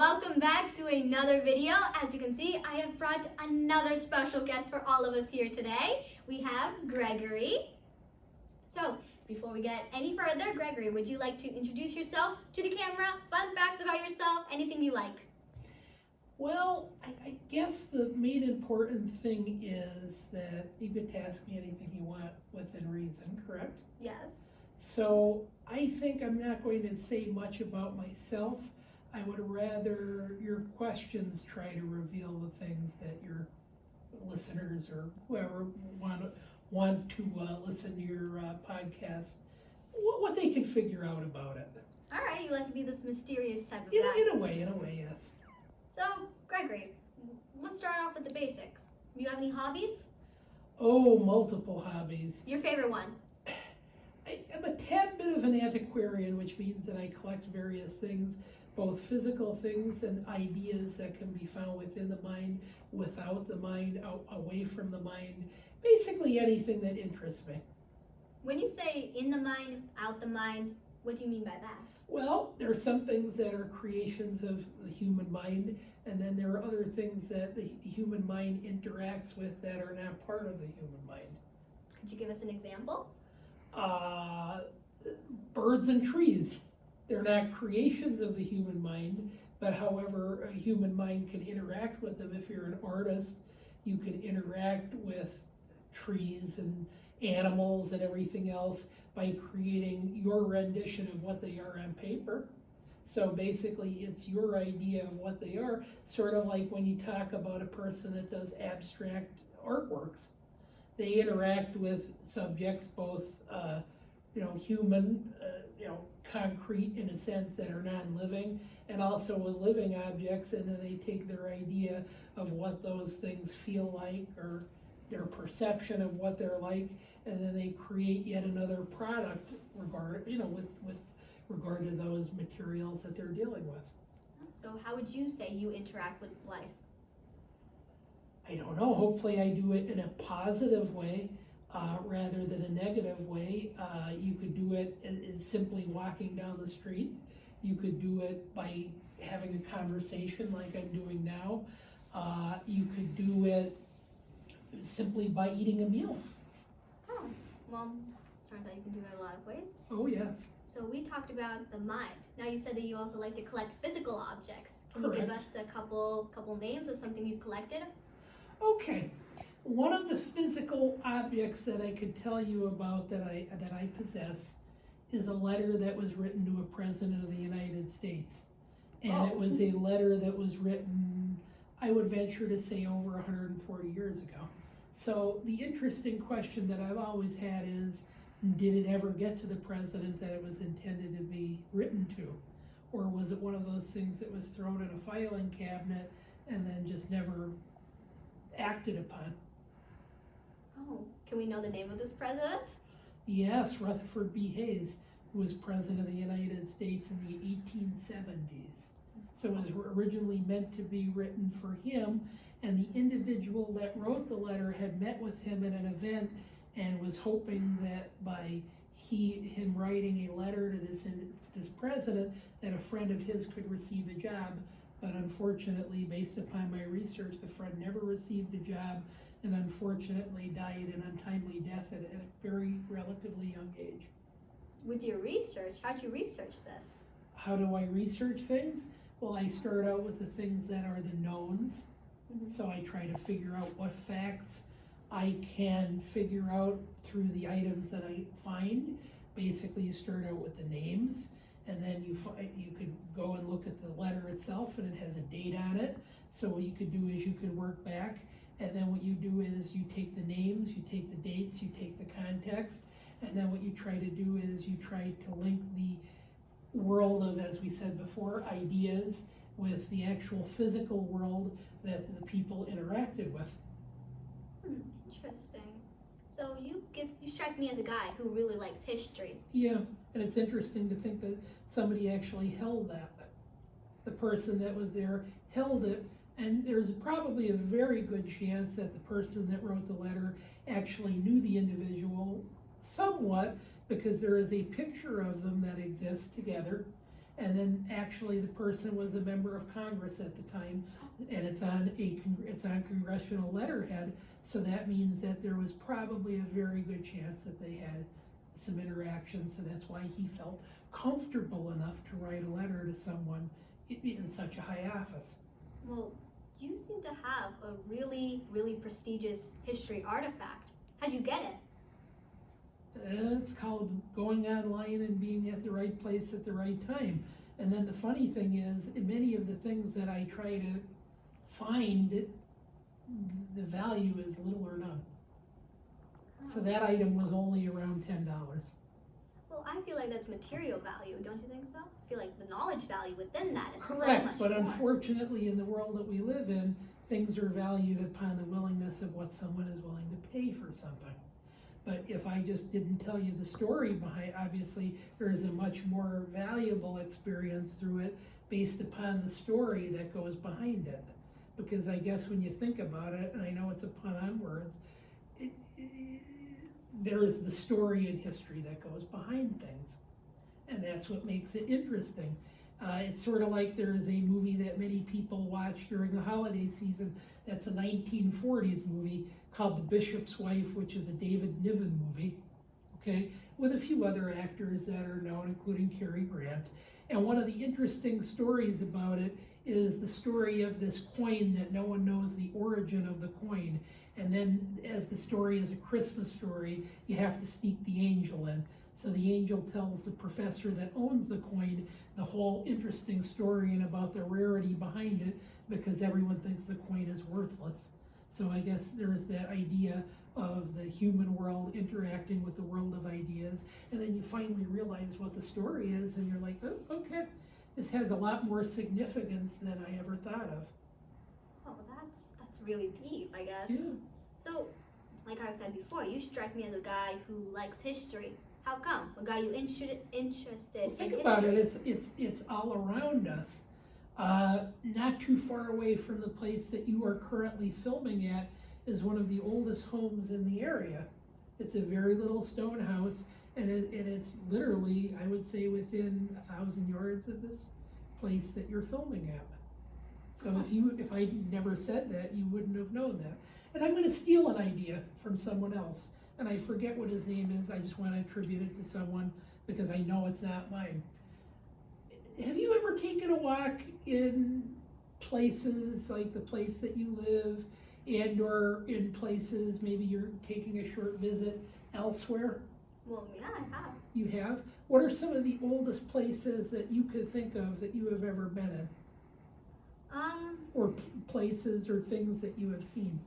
welcome back to another video. As you can see, I have brought another special guest for all of us here today. We have Gregory. So, before we get any further, Gregory, would you like to introduce yourself to the camera? Fun facts about yourself, anything you like. Well, I guess the main important thing is that you get to ask me anything you want within reason, correct? Yes. So I think I'm not going to say much about myself. I would rather your questions try to reveal the things that your listeners or whoever want to listen to your podcast, what they can figure out about it. All right, you like to be this mysterious type of guy. In a way, yes. So, Gregory, let's start off with the basics. Do you have any hobbies? Oh, multiple hobbies. Your favorite one? I'm a tad bit of an antiquarian, which means that I collect various things, both physical things and ideas that can be found within the mind, without the mind, away from the mind, basically anything that interests me. When you say in the mind, out the mind, what do you mean by that? Well, there are some things that are creations of the human mind, and then there are other things that the human mind interacts with that are not part of the human mind. Could you give us an example? Birds and trees. They're not creations of the human mind, but however, a human mind can interact with them. If you're an artist, you can interact with trees and animals and everything else by creating your rendition of what they are on paper. So basically, it's your idea of what they are, sort of like when you talk about a person that does abstract artworks. They interact with subjects, both human, concrete in a sense that are non-living, and also with living objects, and then they take their idea of what those things feel like or their perception of what they're like, and then they create yet another product with regard to those materials that they're dealing with. So how would you say you interact with life? I don't know, hopefully I do it in a positive way rather than a negative way. You could do it as simply walking down the street. You could do it by having a conversation like I'm doing now. You could do it simply by eating a meal. Oh, well, turns out you can do it a lot of ways. Oh, yes. So we talked about the mind. Now you said that you also like to collect physical objects. Can Correct. you give us a couple names of something you've collected? Okay. One of the physical objects that I could tell you about that I possess is a letter that was written to a president of the United States. And It was a letter that was written, I would venture to say, over 140 years ago. So the interesting question that I've always had is, did it ever get to the president that it was intended to be written to? Or was it one of those things that was thrown in a filing cabinet and then just never acted upon? Oh, can we know the name of this president? Yes, Rutherford B. Hayes, who was president of the United States in the 1870s. So it was originally meant to be written for him, and the individual that wrote the letter had met with him at an event and was hoping that by him writing a letter to this president, that a friend of his could receive a job. But unfortunately, based upon my research, the friend never received a job and unfortunately died an untimely death at a very relatively young age. With your research, how'd you research this? How do I research things? Well, I start out with the things that are the knowns. So I try to figure out what facts I can figure out through the items that I find. Basically, you start out with the names, and then you could go and look at the letter itself, and it has a date on it. So what you could do is you could work back, and then what you do is you take the names, you take the dates, you take the context, and then what you try to do is you try to link the world of, as we said before, ideas with the actual physical world that the people interacted with. Interesting. So you strike me as a guy who really likes history. Yeah, and it's interesting to think that somebody actually held that. The person that was there held it, and there's probably a very good chance that the person that wrote the letter actually knew the individual somewhat, because there is a picture of them that exists together, and then actually the person was a member of Congress at the time, and it's on congressional letterhead, so that means that there was probably a very good chance that they had some interaction, so that's why he felt comfortable enough to write a letter to someone in such a high office. Well, you seem to have a really, really prestigious history artifact. How'd you get it? It's called going online and being at the right place at the right time. And then the funny thing is, many of the things that I try to find, the value is little or none. So that item was only around $10. Well, I feel like that's material value, don't you think so? I feel like the knowledge value within that is Correct, so much but more. unfortunately, in the world that we live in, things are valued upon the willingness of what someone is willing to pay for something. But if I just didn't tell you the story behind, obviously, there is a much more valuable experience through it based upon the story that goes behind it. Because I guess when you think about it, and I know it's a pun on words, there is the story and history that goes behind things. And that's what makes it interesting. It's sort of like there is a movie that many people watch during the holiday season. That's a 1940s movie called The Bishop's Wife, which is a David Niven movie, okay, with a few other actors that are known, including Cary Grant. And one of the interesting stories about it is the story of this coin that no one knows the origin of the coin. And then as the story is a Christmas story, you have to sneak the angel in. So the angel tells the professor that owns the coin the whole interesting story and about the rarity behind it, because everyone thinks the coin is worthless. So I guess there is that idea of the human world interacting with the world of ideas, and then you finally realize what the story is, and you're like, oh, okay, this has a lot more significance than I ever thought of. Oh, that's really deep, I guess. Yeah. So, like I said before, you strike me as a guy who likes history. How come? A guy you interested Well, in think history? about it, it's all around us. Not too far away from the place that you are currently filming at is one of the oldest homes in the area. It's a very little stone house, and it's literally, I would say, within 1,000 yards of this place that you're filming at. So if I never said that, you wouldn't have known that. And I'm going to steal an idea from someone else, and I forget what his name is. I just want to attribute it to someone because I know it's not mine. Have you ever taken a walk in places like the place that you live, and or in places maybe you're taking a short visit elsewhere? Well, yeah, I have. You have? What are some of the oldest places that you could think of that you have ever been in? Or places or things that you have seen?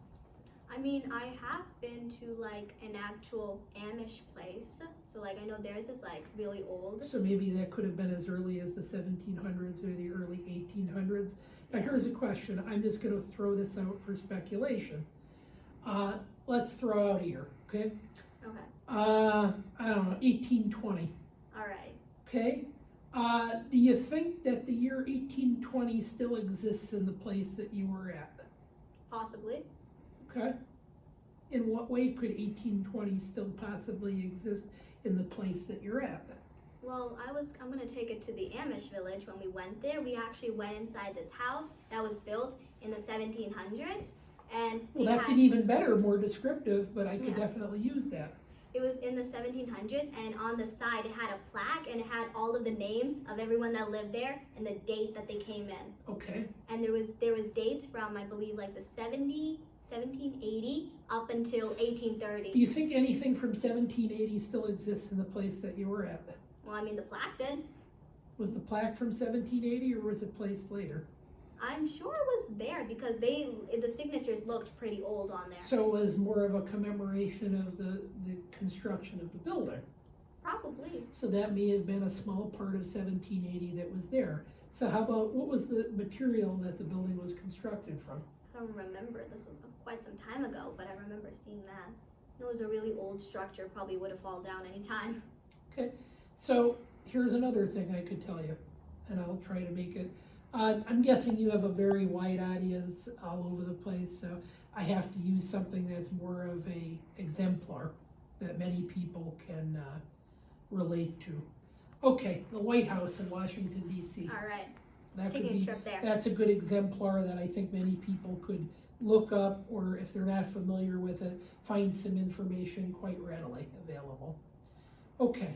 I mean, I have been to like an actual Amish place. So like I know theirs is like really old. So maybe that could have been as early as the 1700s or the early 1800s. Now here's a question. I'm just going to throw this out for speculation. Let's throw out a year, okay? Okay. I don't know, 1820. All right. Okay? Do you think that the year 1820 still exists in the place that you were at? Possibly. Okay? In what way could 1820 still possibly exist in the place that you're at? Well, I'm gonna take it to the Amish village. When we went there, we actually went inside this house that was built in the 1700s, and Well, that's an even better, more descriptive, but I could Yeah. definitely use that. It was in the 1700s, and on the side it had a plaque, and it had all of the names of everyone that lived there and the date that they came in. Okay. And there was dates from, I believe, like the 1780 up until 1830. Do you think anything from 1780 still exists in the place that you were at? Well, I mean, the plaque did. Was the plaque from 1780 or was it placed later? I'm sure it was there because the signatures looked pretty old on there. So it was more of a commemoration of the construction of the building. Probably. So that may have been a small part of 1780 that was there. So how about, what was the material that the building was constructed from? I don't remember. This was quite some time ago, but I remember seeing that. It was a really old structure, probably would have fallen down any time. Okay, so here's another thing I could tell you, and I'll try to make it. I'm guessing you have a very wide audience all over the place, so I have to use something that's more of a exemplar that many people can relate to. Okay, the White House in Washington DC. All right, That could taking a be, trip there. that's a good exemplar that I think many people could look up, or if they're not familiar with it, find some information quite readily available. Okay,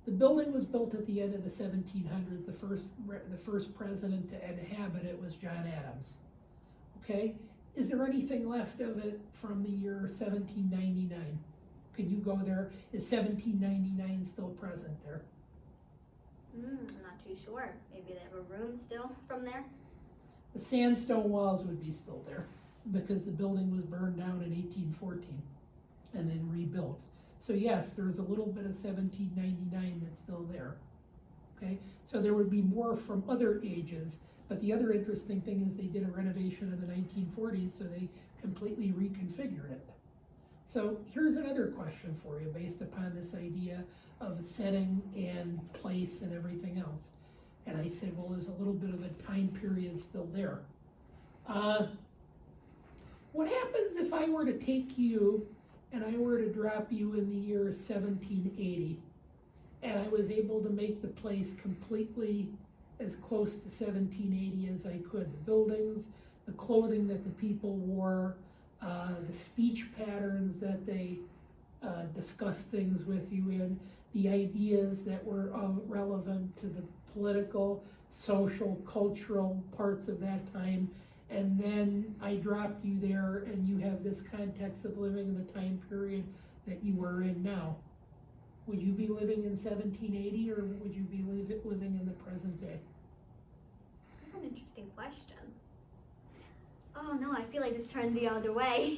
the building was built at the end of the 1700s. The first president to inhabit it was John Adams. Okay, is there anything left of it from the year 1799? Could you go there? Is 1799 still present there? I'm not too sure. Maybe they have a room still from there. The sandstone walls would be still there because the building was burned down in 1814 and then rebuilt. So yes, there's a little bit of 1799 that's still there. Okay, so there would be more from other ages, but the other interesting thing is they did a renovation in the 1940s, so they completely reconfigured it. So here's another question for you based upon this idea of setting and place and everything else. And I said, well, there's a little bit of a time period still there. What happens if I were to take you and I were to drop you in the year 1780 and I was able to make the place completely as close to 1780 as I could? The buildings, the clothing that the people wore, the speech patterns that they discuss things with you in, the ideas that were relevant to the political, social, cultural parts of that time, and then I dropped you there and you have this context of living in the time period that you are in now. Would you be living in 1780 or would you be living in the present day? That's an interesting question. Oh no, I feel like this turned the other way.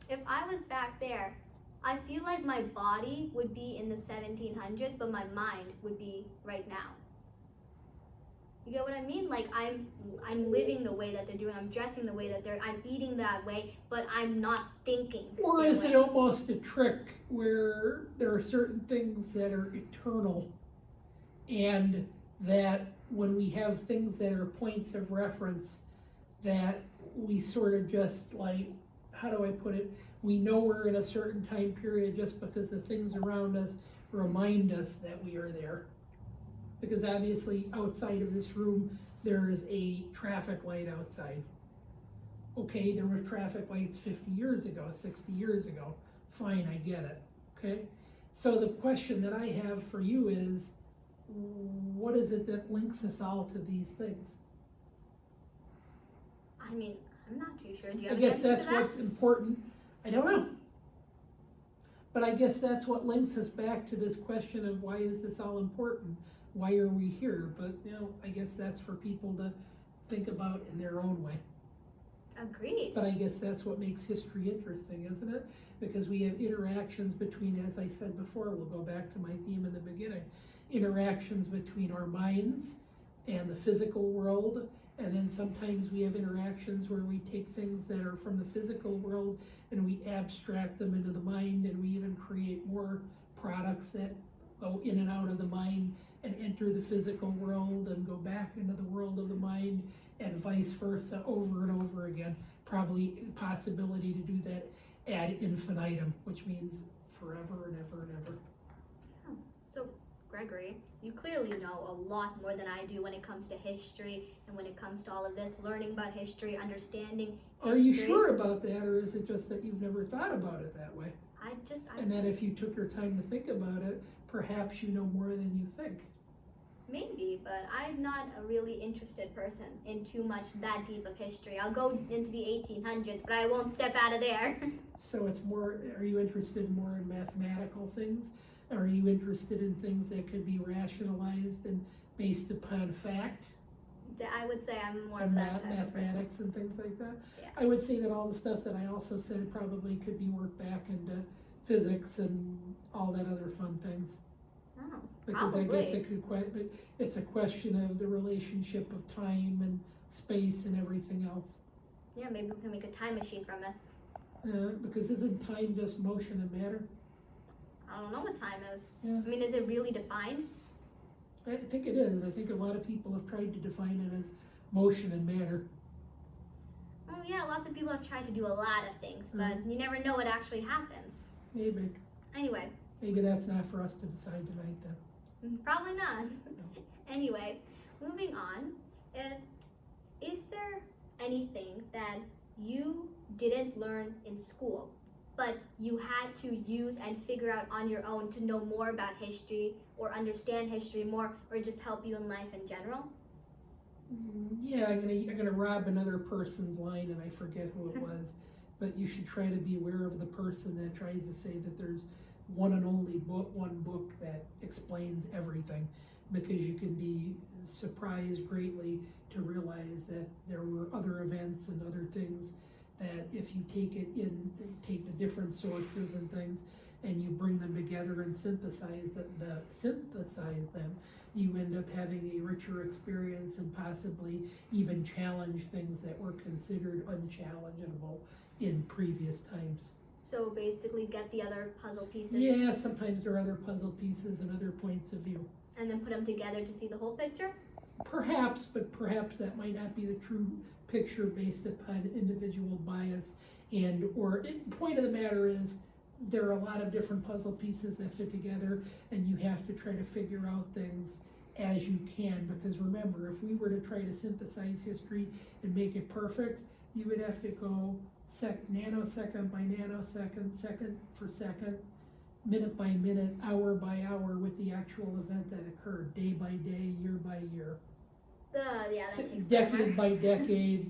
If I was back there, I feel like my body would be in the 1700s, but my mind would be right now. You get what I mean? Like I'm living the way that they're doing. I'm dressing the way that I'm eating that way, but I'm not thinking. Or is it almost a trick where there are certain things that are eternal, and that when we have things that are points of reference, that we sort of just like, how do I put it? We know we're in a certain time period just because the things around us remind us that we are there. Because obviously outside of this room, there is a traffic light outside. Okay, there were traffic lights 50 years ago, 60 years ago. Fine, I get it, okay? So the question that I have for you is, what is it that links us all to these things? I mean, I'm not too sure. Do you I have guess an answer that's to that? what's important. I don't know. But I guess that's what links us back to this question of why is this all important? Why are we here? But, you know, I guess that's for people to think about in their own way. Agreed. But I guess that's what makes history interesting, isn't it? Because we have interactions between, as I said before, we'll go back to my theme in the beginning, interactions between our minds and the physical world, and then sometimes we have interactions where we take things that are from the physical world and we abstract them into the mind, and we even create more products that go in and out of the mind and enter the physical world and go back into the world of the mind, and vice versa, over and over again. Probably a possibility to do that ad infinitum, which means forever and ever and ever. Oh, so, Gregory, you clearly know a lot more than I do when it comes to history and when it comes to all of this, learning about history, understanding history. Are you sure about that, or is it just that you've never thought about it that way? And then if you took your time to think about it, perhaps you know more than you think. Maybe, but I'm not a really interested person in too much that deep of history. I'll go into the 1800s, but I won't step out of there. So it's more, are you interested more in mathematical things? Are you interested in things that could be rationalized and based upon fact? I would say I'm more And of that type of person. mathematics and things like that? Yeah. I would say that all the stuff that I also said probably could be worked back into physics and all that other fun things. Oh, Because probably. I guess it's a question of the relationship of time and space and everything else. Yeah, maybe we can make a time machine from it. Because isn't time just motion and matter? I don't know what time is. Yeah. I mean, is it really defined? I think it is. I think a lot of people have tried to define it as motion and matter. Oh yeah, lots of people have tried to do a lot of things, but you never know what actually happens. Maybe. Anyway, maybe that's not for us to decide tonight then. Probably not. Anyway, moving on. Is there anything that you didn't learn in school, but you had to use and figure out on your own to know more about history or understand history more, or just help you in life in general? Yeah, I'm gonna rob another person's line, and I forget who it was, but you should try to be aware of the person that tries to say that there's one and only one book that explains everything, because you can be surprised greatly to realize that there were other events and other things that if you take the different sources and things and you bring them together and synthesize them, you end up having a richer experience and possibly even challenge things that were considered unchallengeable in previous times. So basically get the other puzzle pieces. Yeah, sometimes there are other puzzle pieces and other points of view. And then put them together to see the whole picture? Perhaps, but perhaps that might not be the true picture based upon individual bias point of the matter is there are a lot of different puzzle pieces that fit together, and you have to try to figure out things as you can, because remember, if we were to try to synthesize history and make it perfect, you would have to go nanosecond by nanosecond, second for second, minute by minute, hour by hour with the actual event that occurred, day by day, year by year. Yeah, that takes decade forever. by decade,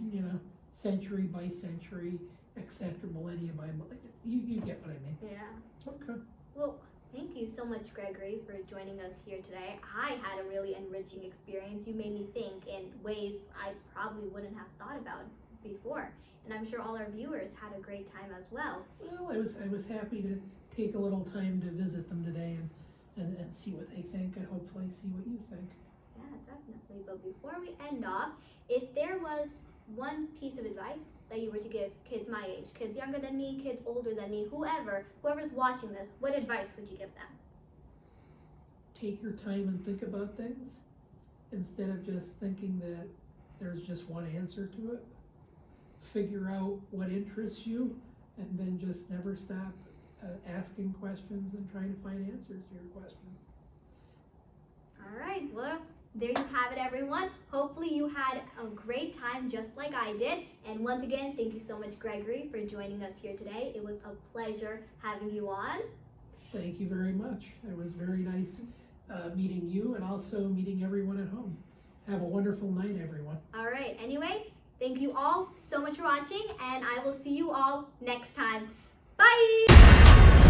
century by century, etc., millennia by millennia. You get what I mean. Yeah. Okay. Well, thank you so much, Gregory, for joining us here today. I had a really enriching experience. You made me think in ways I probably wouldn't have thought about before. And I'm sure all our viewers had a great time as well. Well, I was happy to take a little time to visit them today and see what they think, and hopefully see what you think. Yeah, definitely. But before we end off, if there was one piece of advice that you were to give kids my age, kids younger than me, kids older than me, whoever's watching this, what advice would you give them? Take your time and think about things instead of just thinking that there's just one answer to it. Figure out what interests you, and then just never stop asking questions and trying to find answers to your questions. All right, well, there you have it, everyone. Hopefully you had a great time just like I did. And once again, thank you so much, Gregory, for joining us here today. It was a pleasure having you on. Thank you very much. It was very nice meeting you and also meeting everyone at home. Have a wonderful night, everyone. All right, anyway, thank you all so much for watching, and I will see you all next time. Bye!